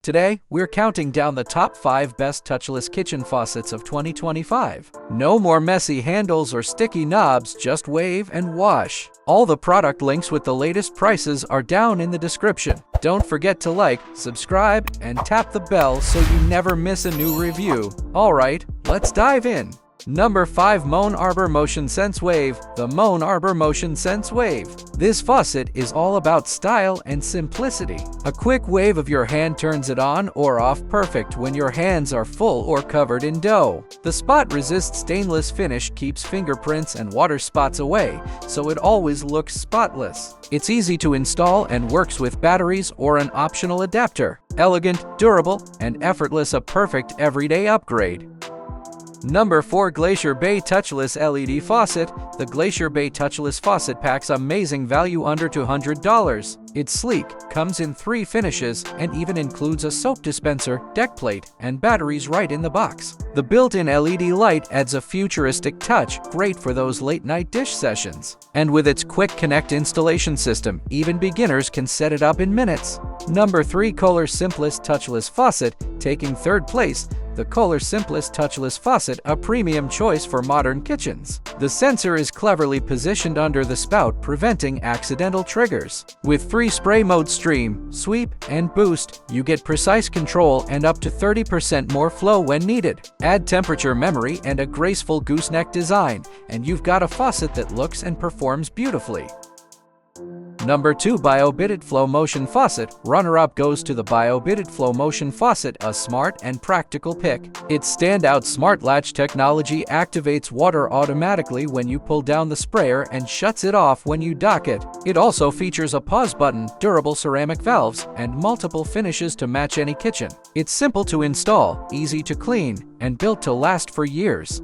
Today, we're counting down the top 5 best touchless kitchen faucets of 2025. No more messy handles or sticky knobs, just wave and wash. All the product links with the latest prices are down in the description. Don't forget to like, subscribe, and tap the bell so you never miss a new review. Alright, let's dive in. Number 5. Moen Arbor Motion Sense Wave. The Moen Arbor Motion Sense Wave. This faucet is all about style and simplicity. A quick wave of your hand turns it on or off, perfect when your hands are full or covered in dough. The spot-resist stainless finish keeps fingerprints and water spots away, so it always looks spotless. It's easy to install and works with batteries or an optional adapter. Elegant, durable, and effortless, a perfect everyday upgrade. Number 4. Glacier Bay Touchless LED Faucet. The Glacier Bay Touchless Faucet packs amazing value under $200. It's sleek, comes in 3 finishes, and even includes a soap dispenser, deck plate, and batteries right in the box. The built-in LED light adds a futuristic touch, great for those late-night dish sessions. And with its quick connect installation system, even beginners can set it up in minutes. Number 3. Kohler Simplest Touchless Faucet. Taking 3rd place, the Kohler Simplest Touchless Faucet, a premium choice for modern kitchens. The sensor is cleverly positioned under the spout, preventing accidental triggers. With 3 spray modes, stream, sweep, and boost, you get precise control and up to 30% more flow when needed. Add temperature memory and a graceful gooseneck design, and you've got a faucet that looks and performs beautifully. Number 2. BioBided Flow Motion Faucet. Runner-up goes to the BioBided Flow Motion Faucet, a smart and practical pick. Its standout smart latch technology activates water automatically when you pull down the sprayer and shuts it off when you dock it. It also features a pause button, durable ceramic valves, and multiple finishes to match any kitchen. It's simple to install, easy to clean, and built to last for years.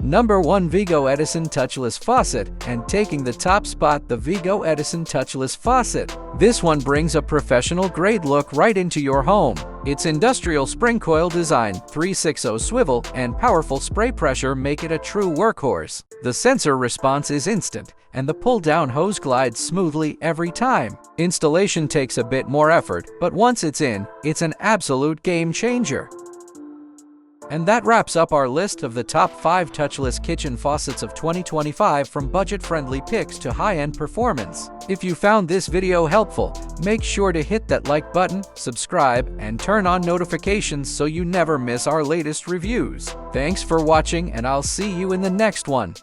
Number 1. Vigo Edison Touchless Faucet. And taking the top spot, the Vigo Edison Touchless Faucet. This one brings a professional-grade look right into your home. Its industrial spring coil design, 360 swivel, and powerful spray pressure make it a true workhorse. The sensor response is instant, and the pull-down hose glides smoothly every time. Installation takes a bit more effort, but once it's in, it's an absolute game-changer. And that wraps up our list of the top 5 touchless kitchen faucets of 2025, from budget-friendly picks to high-end performance. If you found this video helpful, make sure to hit that like button, subscribe, and turn on notifications so you never miss our latest reviews. Thanks for watching, and I'll see you in the next one.